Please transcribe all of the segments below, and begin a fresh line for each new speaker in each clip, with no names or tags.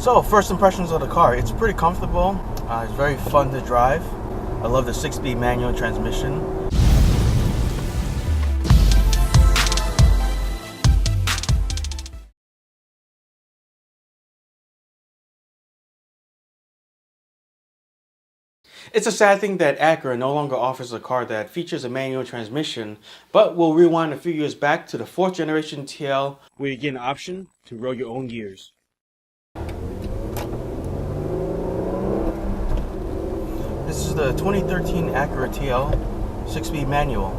So, first impressions of the car. It's pretty comfortable. It's very fun to drive. I love the 6-speed manual transmission. It's a sad thing that Acura no longer offers a car that features a manual transmission, but we'll rewind a few years back to the 4th generation TL, where you get an option to roll your own gears. This is the 2013 Acura TL 6-speed manual.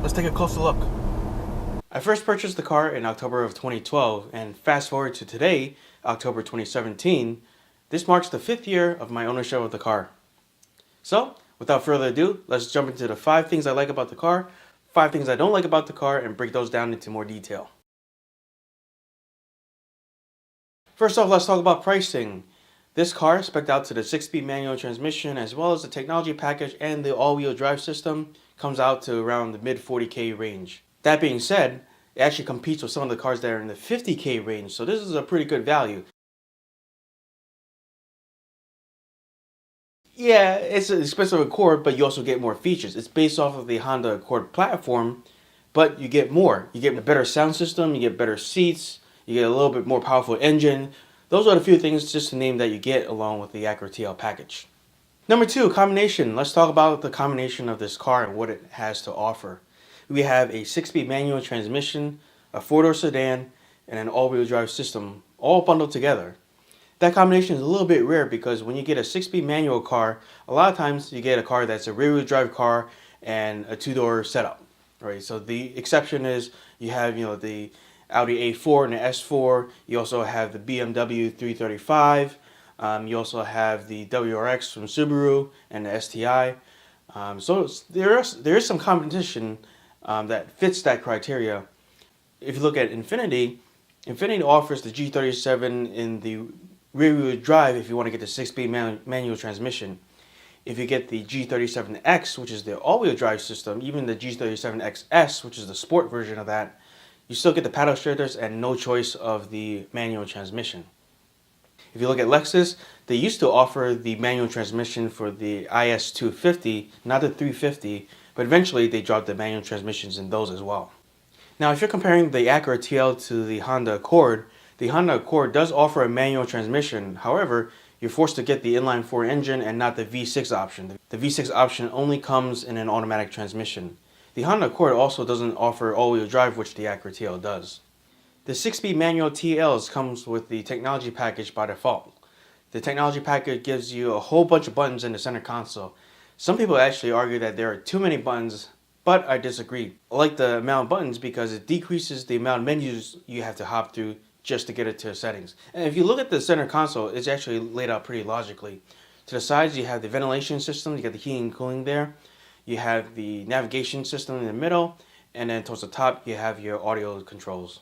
Let's take a closer look. I first purchased the car in October of 2012, and fast forward to today, October 2017, this marks the 5th year of my ownership of the car. So, without further ado, let's jump into the 5 things I like about the car, 5 things I don't like about the car, and break those down into more detail. First off, let's talk about pricing. This car, spec'd out to the 6-speed manual transmission as well as the technology package and the all-wheel drive system, comes out to around the mid $40K range. That being said, it actually competes with some of the cars that are in the $50K range, so this is a pretty good value. Yeah, it's an expensive Accord, but you also get more features. It's based off of the Honda Accord platform, but you get more. You get a better sound system, you get better seats, you get a little bit more powerful engine. Those are the few things, just to name, that you get along with the Acura TL package. Number 2, combination. Let's talk about the combination of this car and what it has to offer. We have a 6-speed manual transmission, a 4-door sedan, and an all-wheel drive system, all bundled together. That combination is a little bit rare because when you get a 6-speed manual car, a lot of times you get a car that's a rear-wheel drive car and a 2-door setup, right? So the exception is you have, the Audi A4 and the S4. You also have the BMW 335. You also have the WRX from Subaru and the STI. So there is some competition that fits that criteria. If you look at Infiniti offers the G37 in the rear-wheel drive if you want to get the 6-speed manual transmission. If you get the G37X, which is the all-wheel drive system, even the G37XS, which is the sport version of that, you still get the paddle shifters and no choice of the manual transmission. If you look at Lexus, they used to offer the manual transmission for the IS250, not the 350, but eventually they dropped the manual transmissions in those as well. Now, if you're comparing the Acura TL to the Honda Accord does offer a manual transmission. However, you're forced to get the inline-4 engine and not the V6 option. The V6 option only comes in an automatic transmission. The Honda Accord also doesn't offer all-wheel drive, which the Acura TL does. The 6-speed manual TLs comes with the technology package by default. The technology package gives you a whole bunch of buttons in the center console. Some people actually argue that there are too many buttons, but I disagree. I like the amount of buttons because it decreases the amount of menus you have to hop through just to get it to settings. And if you look at the center console, it's actually laid out pretty logically. To the sides, you have the ventilation system, you got the heating and cooling there. You have the navigation system in the middle, and then towards the top, you have your audio controls.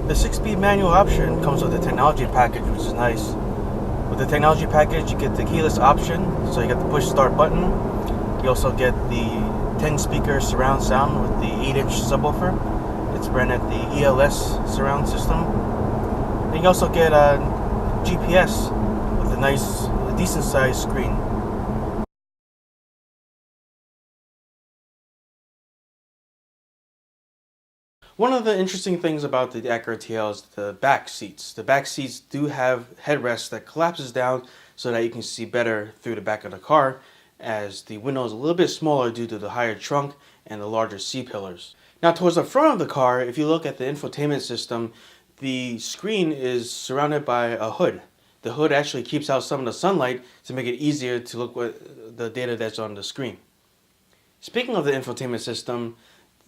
The 6-speed manual option comes with the technology package, which is nice. With the technology package, you get the keyless option, so you get the push start button. You also get the 10-speaker surround sound with the 8-inch subwoofer. It's branded the ELS surround system. And you also get a GPS with a decent sized screen. One of the interesting things about the Acura TL is the back seats. The back seats do have headrests that collapses down so that you can see better through the back of the car, as the window is a little bit smaller due to the higher trunk and the larger C-pillars. Now, towards the front of the car, if you look at the infotainment system, the screen is surrounded by a hood. The hood actually keeps out some of the sunlight to make it easier to look at the data that's on the screen. Speaking of the infotainment system,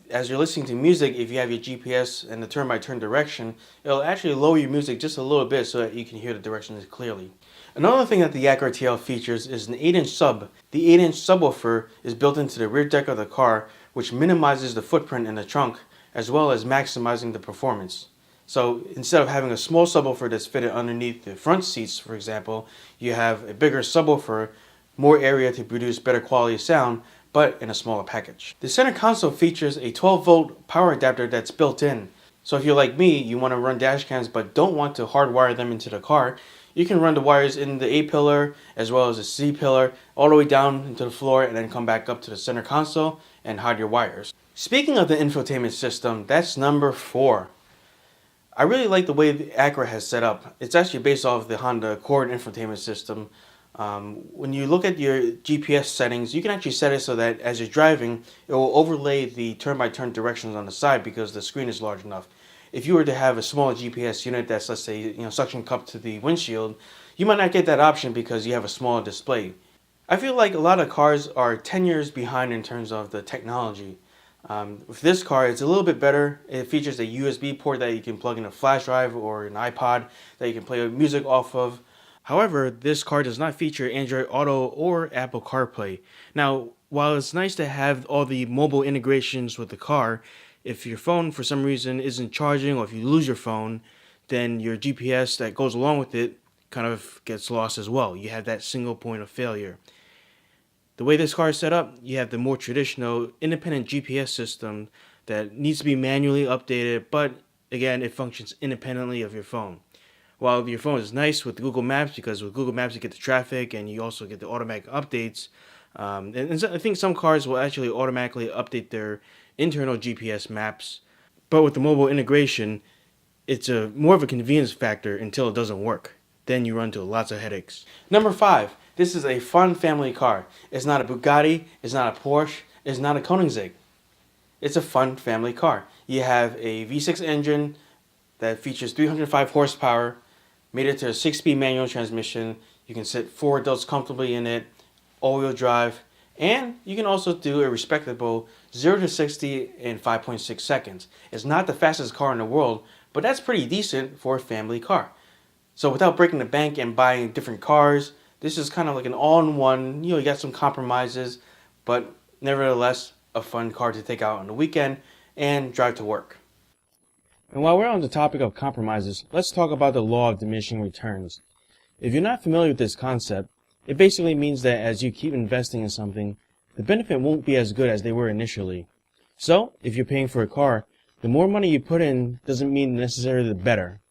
as you're listening to music, if you have your GPS and the turn-by-turn direction, it'll actually lower your music just a little bit so that you can hear the directions clearly. Another thing that the Acura TL features is an 8-inch sub. The 8-inch subwoofer is built into the rear deck of the car, which minimizes the footprint in the trunk, as well as maximizing the performance. So instead of having a small subwoofer that's fitted underneath the front seats, for example, you have a bigger subwoofer, more area to produce better quality sound, but in a smaller package. The center console features a 12-volt power adapter that's built in. So if you're like me, you want to run dash cams but don't want to hardwire them into the car, you can run the wires in the A pillar as well as the C pillar all the way down into the floor and then come back up to the center console and hide your wires. Speaking of the infotainment system, that's number 4. I really like the way the Acura has set up. It's actually based off the Honda Accord infotainment system. When you look at your GPS settings, you can actually set it so that as you're driving, it will overlay the turn-by-turn directions on the side because the screen is large enough. If you were to have a small GPS unit that's, let's say, suction cupped to the windshield, you might not get that option because you have a smaller display. I feel like a lot of cars are 10 years behind in terms of the technology. With this car, it's a little bit better. It features a USB port that you can plug in a flash drive or an iPod that you can play music off of. However, this car does not feature Android Auto or Apple CarPlay. Now, while it's nice to have all the mobile integrations with the car, if your phone for some reason isn't charging or if you lose your phone, then your GPS that goes along with it kind of gets lost as well. You have that single point of failure. The way this car is set up, you have the more traditional independent GPS system that needs to be manually updated, but again, it functions independently of your phone. While your phone is nice with Google Maps, because with Google Maps you get the traffic and you also get the automatic updates. And so I think some cars will actually automatically update their internal GPS maps. But with the mobile integration, it's more of a convenience factor until it doesn't work. Then you run into lots of headaches. Number 5. This is a fun family car. It's not a Bugatti, it's not a Porsche, it's not a Koenigsegg. It's a fun family car. You have a V6 engine that features 305 horsepower, made it to a 6-speed manual transmission. You can sit 4 adults comfortably in it, all-wheel drive, and you can also do a respectable 0 to 60 in 5.6 seconds. It's not the fastest car in the world, but that's pretty decent for a family car. So without breaking the bank and buying different cars, this is kind of like an all-in-one, you got some compromises, but nevertheless, a fun car to take out on the weekend and drive to work. And while we're on the topic of compromises, let's talk about the law of diminishing returns. If you're not familiar with this concept, it basically means that as you keep investing in something, the benefit won't be as good as they were initially. So, if you're paying for a car, the more money you put in doesn't mean necessarily the better.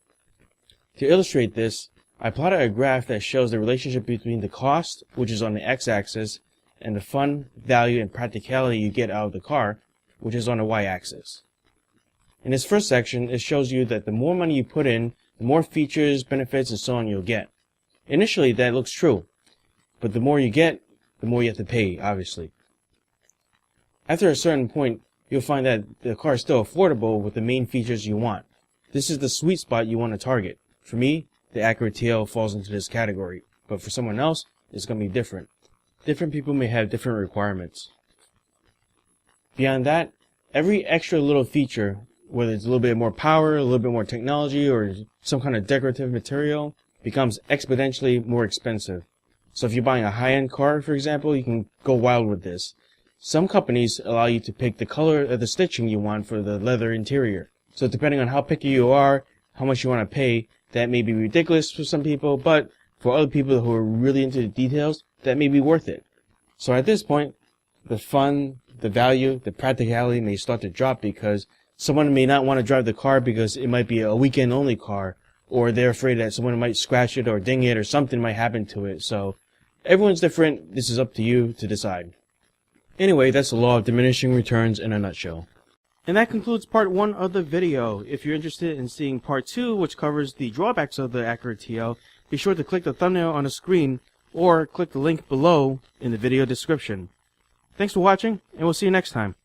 To illustrate this, I plotted a graph that shows the relationship between the cost, which is on the x-axis, and the fun, value, and practicality you get out of the car, which is on the y-axis. In this first section, it shows you that the more money you put in, the more features, benefits, and so on you'll get. Initially, that looks true, but the more you get, the more you have to pay, obviously. After a certain point, you'll find that the car is still affordable with the main features you want. This is the sweet spot you want to target. For me, the Acura TL falls into this category, but for someone else, it's going to be different. Different people may have different requirements. Beyond that, every extra little feature, whether it's a little bit more power, a little bit more technology, or some kind of decorative material, becomes exponentially more expensive. So if you're buying a high-end car, for example, you can go wild with this. Some companies allow you to pick the color of the stitching you want for the leather interior. So depending on how picky you are, how much you want to pay, that may be ridiculous for some people, but for other people who are really into the details, that may be worth it. So at this point, the fun, the value, the practicality may start to drop because someone may not want to drive the car because it might be a weekend-only car, or they're afraid that someone might scratch it or ding it or something might happen to it. So everyone's different. This is up to you to decide. Anyway, that's the law of diminishing returns in a nutshell. And that concludes part 1 of the video. If you're interested in seeing part 2, which covers the drawbacks of the Acura TL, be sure to click the thumbnail on the screen or click the link below in the video description. Thanks for watching, and we'll see you next time.